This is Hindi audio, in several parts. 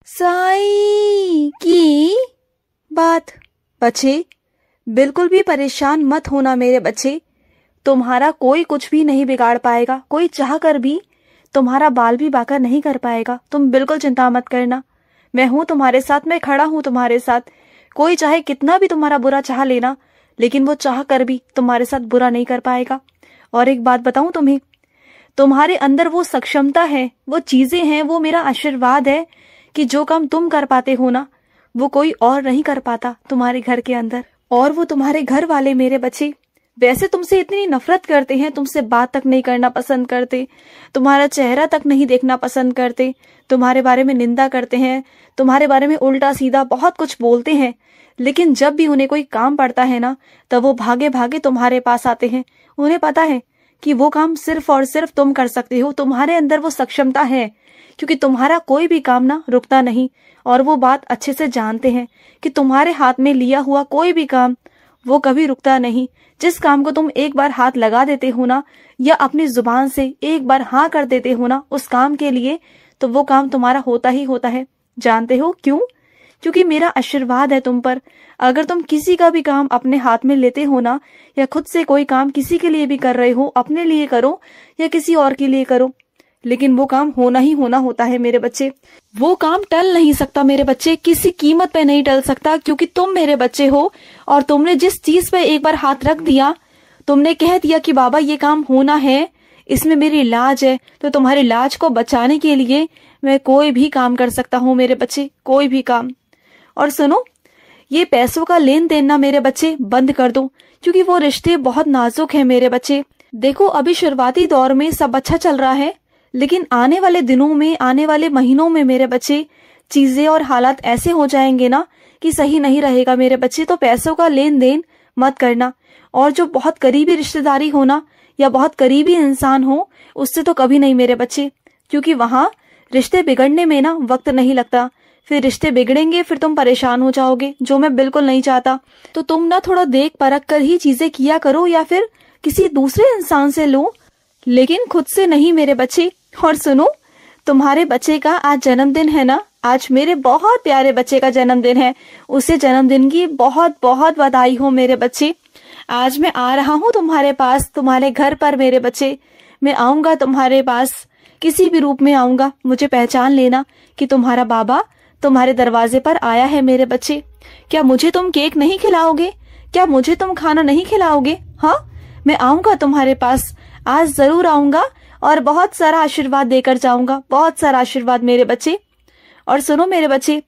साई की बात। बच्चे, बिल्कुल भी परेशान मत होना मेरे बच्चे। तुम्हारा कोई कुछ भी नहीं बिगाड़ पाएगा, कोई चाह कर भी तुम्हारा बाल भी बांका नहीं कर पाएगा। तुम बिल्कुल चिंता मत करना, मैं हूं तुम्हारे साथ, मैं खड़ा हूं तुम्हारे साथ। कोई चाहे कितना भी तुम्हारा बुरा चाह लेना, लेकिन वो चाह कर भी तुम्हारे साथ बुरा नहीं कर पाएगा। और एक बात बताऊं तुम्हें, तुम्हारे अंदर वो सक्षमता है, वो चीजें हैं, वो मेरा आशीर्वाद है कि जो काम तुम कर पाते हो ना, वो कोई और नहीं कर पाता तुम्हारे घर के अंदर। और वो तुम्हारे घर वाले मेरे बच्चे वैसे तुमसे इतनी नफरत करते हैं, तुमसे बात तक नहीं करना पसंद करते, तुम्हारा चेहरा तक नहीं देखना पसंद करते, तुम्हारे बारे में निंदा करते हैं, तुम्हारे बारे में उल्टा सीधा बहुत कुछ बोलते हैं। लेकिन जब भी उन्हें कोई काम पड़ता है ना, तब वो भागे भागे तुम्हारे पास आते हैं। उन्हें पता है कि वो काम सिर्फ और सिर्फ तुम कर सकते हो, तुम्हारे अंदर वो सक्षमता है, क्योंकि तुम्हारा कोई भी काम ना रुकता नहीं। और वो बात अच्छे से जानते हैं कि तुम्हारे हाथ में लिया हुआ कोई भी काम वो कभी रुकता नहीं। जिस काम को तुम एक बार हाथ लगा देते हो ना, या अपनी जुबान से एक बार हाँ कर देते हो ना उस काम के लिए, तो वो काम तुम्हारा होता ही होता है। जानते हो क्यों? क्योंकि मेरा आशीर्वाद है तुम पर। अगर तुम किसी का भी काम अपने हाथ में लेते हो ना, या खुद से कोई काम किसी के लिए भी कर रहे हो, अपने लिए करो या किसी और के लिए करो, लेकिन वो काम होना ही होना होता है मेरे बच्चे। वो काम टल नहीं सकता मेरे बच्चे, किसी कीमत पे नहीं टल सकता, क्योंकि तुम मेरे बच्चे हो। और तुमने जिस चीज पे एक बार हाथ रख दिया, तुमने कह दिया कि बाबा ये काम होना है, इसमें मेरी लाज है, तो तुम्हारी लाज को बचाने के लिए मैं कोई भी काम कर सकता हूँ मेरे बच्चे, कोई भी काम। और सुनो, ये पैसों का लेन देन ना मेरे बच्चे बंद कर दो, क्योंकि वो रिश्ते बहुत नाजुक है मेरे बच्चे। देखो, अभी शुरुआती दौर में सब अच्छा चल रहा है, लेकिन आने वाले दिनों में, आने वाले महीनों में मेरे बच्चे चीजें और हालात ऐसे हो जाएंगे ना कि सही नहीं रहेगा मेरे बच्चे। तो पैसों का लेन देन मत करना। और जो बहुत करीबी रिश्तेदारी हो ना, या बहुत करीबी इंसान हो, उससे तो कभी नहीं मेरे बच्चे, क्योंकि वहां रिश्ते बिगड़ने में ना वक्त नहीं लगता। फिर रिश्ते बिगड़ेंगे, फिर तुम परेशान हो जाओगे, जो मैं बिल्कुल नहीं चाहता। तो तुम ना थोड़ा देख परख कर ही चीजें किया करो, या फिर किसी दूसरे इंसान से लो, लेकिन खुद से नहीं मेरे बच्चे। और सुनो, तुम्हारे बच्चे का आज जन्मदिन है ना, आज मेरे बहुत प्यारे बच्चे का जन्मदिन है। उसे जन्मदिन की बहुत बहुत बधाई हो मेरे बच्चे। आज मैं आ रहा हूँ तुम्हारे पास, तुम्हारे घर पर मेरे बच्चे। मैं आऊंगा तुम्हारे पास, किसी भी रूप में आऊंगा। मुझे पहचान लेना कि तुम्हारा बाबा तुम्हारे दरवाजे पर आया है मेरे बच्चे। क्या मुझे तुम केक नहीं खिलाओगे? क्या मुझे तुम खाना नहीं खिलाओगे? हाँ, मैं आऊंगा तुम्हारे पास, आज जरूर आऊंगा, और बहुत सारा आशीर्वाद देकर जाऊंगा, बहुत सारा आशीर्वाद मेरे बच्चे। और सुनो मेरे बच्चे,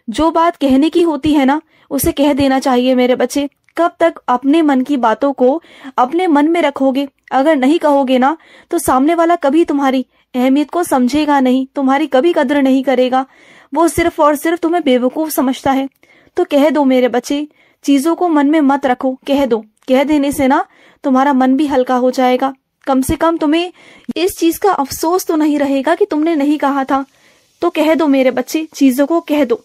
जो बात कहने की होती है ना, उसे कह देना चाहिए मेरे बच्चे। कब तक अपने मन की बातों को अपने मन में रखोगे? अगर नहीं कहोगे ना, तो सामने वाला कभी तुम्हारी अहमियत को समझेगा नहीं, तुम्हारी कभी कदर नहीं करेगा। वो सिर्फ और सिर्फ तुम्हें बेवकूफ समझता है। तो कह दो मेरे बच्चे, चीजों को मन में मत रखो, कह दो। कह देने से ना तुम्हारा मन भी हल्का हो जाएगा। कम से कम तुम्हें इस चीज का अफसोस तो नहीं रहेगा कि तुमने नहीं कहा था। तो कह दो मेरे बच्चे, चीजों को कह दो।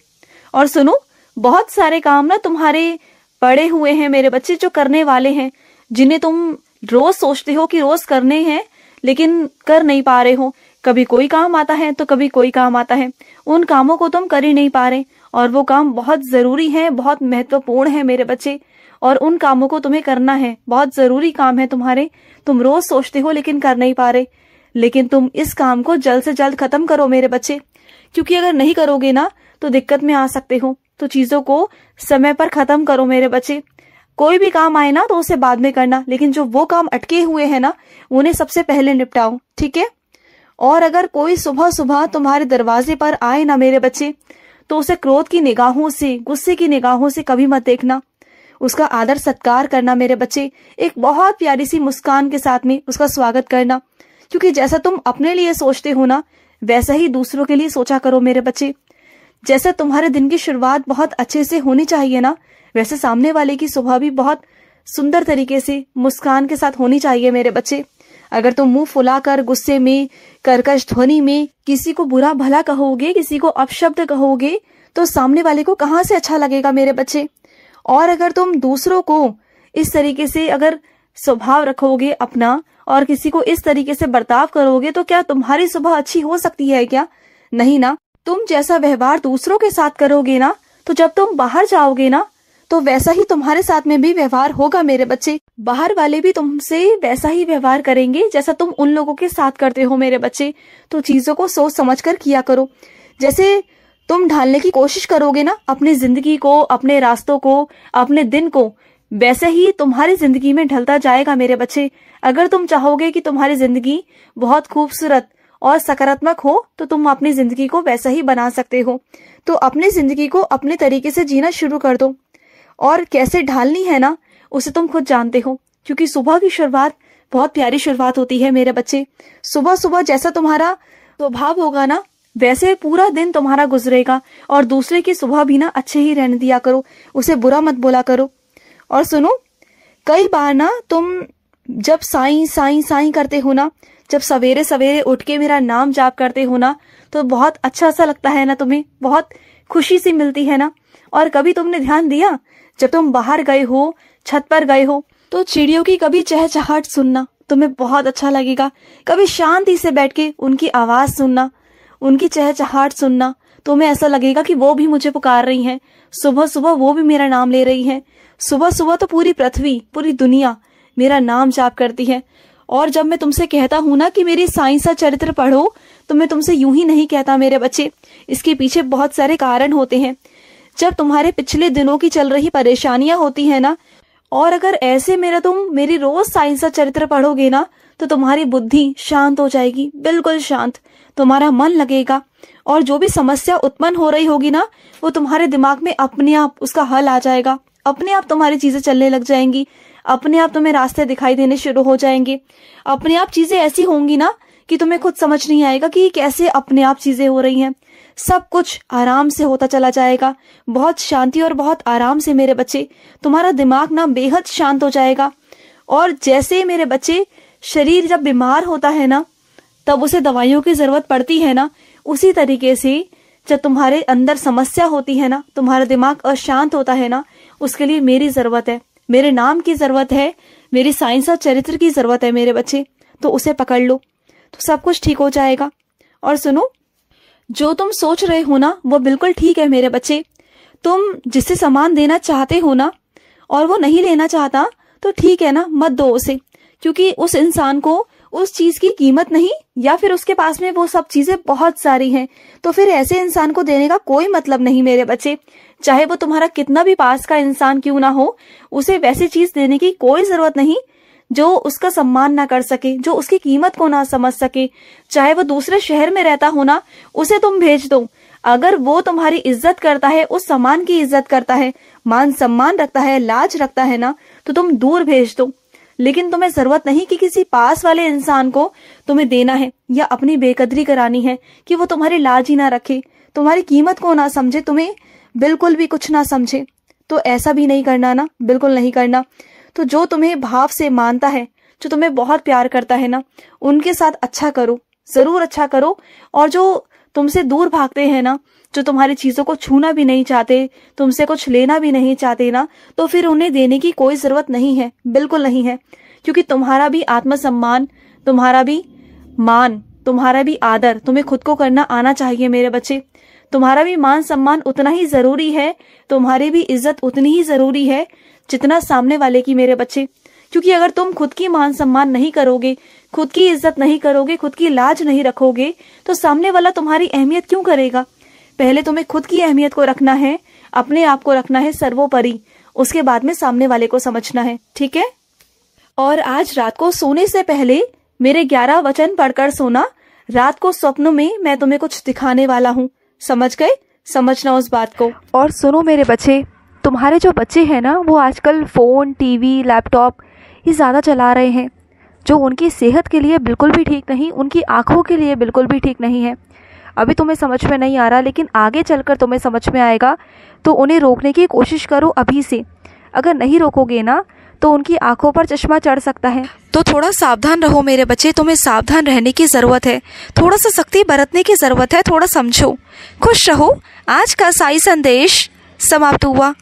और सुनो, बहुत सारे काम ना तुम्हारे पड़े हुए हैं मेरे बच्चे, जो करने वाले हैं, जिन्हें तुम रोज सोचते हो कि रोज करने हैं, लेकिन कर नहीं पा रहे हो। कभी कोई काम आता है तो कभी कोई काम आता है, उन कामों को तुम कर ही नहीं पा रहे। और वो काम बहुत जरूरी है, बहुत महत्वपूर्ण है मेरे बच्चे, और उन कामों को तुम्हें करना है। बहुत जरूरी काम है तुम्हारे, तुम रोज सोचते हो लेकिन कर नहीं पा रहे। लेकिन तुम इस काम को जल्द से जल्द खत्म करो मेरे बच्चे, क्योंकि अगर नहीं करोगे ना तो दिक्कत में आ सकते हो। तो चीजों को समय पर खत्म करो मेरे बच्चे। कोई भी काम आए ना तो उसे बाद में करना, लेकिन जो वो काम अटके हुए हैं ना, उन्हें सबसे पहले निपटाओ, ठीक है? और अगर कोई सुबह सुबह तुम्हारे दरवाजे पर आए ना मेरे बच्चे, तो उसे क्रोध की निगाहों से, गुस्से की निगाहों से कभी मत देखना। उसका आदर सत्कार करना मेरे बच्चे, एक बहुत प्यारी सी मुस्कान के साथ में उसका स्वागत करना। क्योंकि जैसा तुम अपने लिए सोचते हो ना, वैसा ही दूसरों के लिए सोचा करो मेरे बच्चे। जैसे तुम्हारे दिन की शुरुआत बहुत अच्छे से होनी चाहिए ना, वैसे सामने वाले की सुबह भी बहुत सुंदर तरीके से मुस्कान के साथ होनी चाहिए मेरे बच्चे। अगर तुम मुंह फुलाकर, गुस्से में, कर्कश ध्वनि में किसी को बुरा भला कहोगे, किसी को अपशब्द कहोगे, तो सामने वाले को कहाँ से अच्छा लगेगा मेरे बच्चे। और अगर तुम दूसरों को इस तरीके से अगर स्वभाव रखोगे अपना, और किसी को इस तरीके से बर्ताव करोगे, तो क्या तुम्हारी सुबह अच्छी हो सकती है क्या? नहीं ना। तुम जैसा व्यवहार दूसरों के साथ करोगे ना, तो जब तुम बाहर जाओगे ना, तो वैसा ही तुम्हारे साथ में भी व्यवहार होगा मेरे बच्चे। बाहर वाले भी तुमसे वैसा ही व्यवहार करेंगे जैसा तुम उन लोगों के साथ करते हो मेरे बच्चे। तो चीजों को सोच समझ कर किया करो। जैसे तुम ढालने की कोशिश करोगे ना अपनी जिंदगी को, अपने रास्तों को, अपने दिन को, वैसे ही तुम्हारी जिंदगी में ढलता जाएगा मेरे बच्चे। अगर तुम चाहोगे कि तुम्हारी जिंदगी बहुत खूबसूरत और सकारात्मक हो, तो तुम अपनी जिंदगी को वैसा ही बना सकते हो। तो अपनी जिंदगी को अपने तरीके से जीना शुरू कर दो, और कैसे ढालनी है ना, उसे तुम खुद जानते हो। क्योंकि सुबह की शुरुआत बहुत प्यारी शुरुआत होती है मेरे बच्चे। सुबह सुबह जैसा तुम्हारा स्वभाव होगा ना, वैसे पूरा दिन तुम्हारा गुजरेगा। और दूसरे की सुबह भी ना अच्छे ही रहने दिया करो, उसे बुरा मत बोला करो। और सुनो, कई बार ना तुम जब साईं साईं साईं करते हो ना, जब सवेरे सवेरे उठ के मेरा नाम जाप करते हो ना, तो बहुत अच्छा सा लगता है ना, तुम्हें बहुत खुशी सी मिलती है ना। और कभी तुमने ध्यान दिया, जब तुम बाहर गए हो, छत पर गए हो, तो चिड़ियों की कभी चहचहाट सुनना तुम्हें बहुत अच्छा लगेगा। कभी शांति से बैठ के उनकी आवाज सुनना, उनकी चहचहाट सुनना, तुम्हें ऐसा लगेगा कि वो भी मुझे पुकार रही हैं। सुबह सुबह वो भी मेरा नाम ले रही हैं। सुबह सुबह तो पूरी पृथ्वी, पूरी दुनिया मेरा नाम जाप करती है। और जब मैं तुमसे कहता हूं ना कि मेरी साईं सा चरित्र पढ़ो, तो मैं तुमसे यूं ही नहीं कहता मेरे बच्चे। इसके पीछे बहुत सारे कारण होते हैं। जब तुम्हारे पिछले दिनों की चल रही परेशानियां होती है ना, और अगर ऐसे तुम मेरी रोज साईं सा चरित्र पढ़ोगे ना, तो तुम्हारी बुद्धि शांत हो जाएगी, बिल्कुल शांत। तुम्हारा मन लगेगा, और जो भी समस्या उत्पन्न हो रही होगी ना, वो तुम्हारे दिमाग में अपने आप उसका हल आ जाएगा। अपने आप तुम्हारी चीजें चलने लग जाएंगी, अपने आप तुम्हें रास्ते दिखाई देने शुरू हो जाएंगे। अपने आप चीजें ऐसी होंगी ना कि तुम्हें खुद समझ नहीं आएगा कि कैसे अपने आप चीजें हो रही हैं। सब कुछ आराम से होता चला जाएगा, बहुत शांति और बहुत आराम से मेरे बच्चे। तुम्हारा दिमाग ना बेहद शांत हो जाएगा। और जैसे मेरे बच्चे शरीर जब बीमार होता है ना, तब उसे दवाइयों की जरूरत पड़ती है ना, उसी तरीके से जब तुम्हारे अंदर समस्या होती है ना, तुम्हारा दिमाग अशांत होता है ना, उसके लिए मेरी जरूरत है, मेरे नाम की जरूरत है, मेरी साईं सा चरित्र की जरूरत है मेरे बच्चे। तो उसे पकड़ लो, तो सब कुछ ठीक हो जाएगा। और सुनो, जो तुम सोच रहे हो ना, वो बिल्कुल ठीक है मेरे बच्चे। तुम जिसे सामान देना चाहते हो ना, और वो नहीं लेना चाहता, तो ठीक है ना, मत दो उसे। क्योंकि उस इंसान को उस चीज की कीमत नहीं, या फिर उसके पास में वो सब चीजें बहुत सारी हैं, तो फिर ऐसे इंसान को देने का कोई मतलब नहीं मेरे बच्चे। चाहे वो तुम्हारा कितना भी पास का इंसान क्यों ना हो, उसे वैसी चीज देने की कोई जरूरत नहीं जो उसका सम्मान ना कर सके, जो उसकी कीमत को ना समझ सके। चाहे वो दूसरे शहर में रहता हो ना, उसे तुम भेज दो। अगर वो तुम्हारी इज्जत करता है, उस सामान की इज्जत करता है, मान सम्मान रखता है, लाज रखता है ना, तो तुम दूर भेज दो। लेकिन तुम्हें जरूरत नहीं कि किसी पास वाले इंसान को तुम्हें देना है, या अपनी बेकदरी करानी है कि वो तुम्हारी लाज ही ना रखे, तुम्हारी कीमत को ना समझे, तुम्हें बिल्कुल भी कुछ ना समझे। तो ऐसा भी नहीं करना ना, बिल्कुल नहीं करना। तो जो तुम्हें भाव से मानता है, जो तुम्हें बहुत प्यार करता है ना, उनके साथ अच्छा करो, जरूर अच्छा करो। और जो तुमसे दूर भागते हैं ना, जो तुम्हारी चीजों को छूना भी नहीं चाहते, तुमसे कुछ लेना भी नहीं चाहते ना, तो फिर उन्हें देने की कोई जरूरत नहीं है, बिल्कुल नहीं है। क्योंकि तुम्हारा भी आत्मसम्मान, तुम्हारा भी मान, तुम्हारा भी आदर तुम्हें खुद को करना आना चाहिए मेरे बच्चे। तुम्हारा भी मान सम्मान उतना ही जरूरी है, तुम्हारी भी इज्जत उतनी ही जरूरी है जितना सामने वाले की मेरे बच्चे। क्योंकि अगर तुम खुद की मान सम्मान नहीं करोगे, खुद की इज्जत नहीं करोगे, खुद की लाज नहीं रखोगे, तो सामने वाला तुम्हारी अहमियत क्यों करेगा। पहले तुम्हें खुद की अहमियत को रखना है, अपने आप को रखना है सर्वोपरि, उसके बाद में सामने वाले को समझना है, ठीक है। और आज रात को सोने से पहले मेरे 11 वचन पढ़कर सोना। रात को स्वप्नों में मैं तुम्हें कुछ दिखाने वाला हूँ, समझ गए, समझना उस बात को। और सुनो मेरे बच्चे, तुम्हारे जो बच्चे हैं ना, वो आजकल फ़ोन, टीवी, लैपटॉप ये ज़्यादा चला रहे हैं, जो उनकी सेहत के लिए बिल्कुल भी ठीक नहीं, उनकी आँखों के लिए बिल्कुल भी ठीक नहीं है। अभी तुम्हें समझ में नहीं आ रहा, लेकिन आगे चलकर तुम्हें समझ में आएगा। तो उन्हें रोकने की कोशिश करो अभी से। अगर नहीं रोकोगे ना, तो उनकी आंखों पर चश्मा चढ़ सकता है। तो थोड़ा सावधान रहो मेरे बच्चे, तुम्हें सावधान रहने की ज़रूरत है, थोड़ा सा सख्ती बरतने की ज़रूरत है, थोड़ा समझो। खुश रहो। आज का साई संदेश समाप्त हुआ।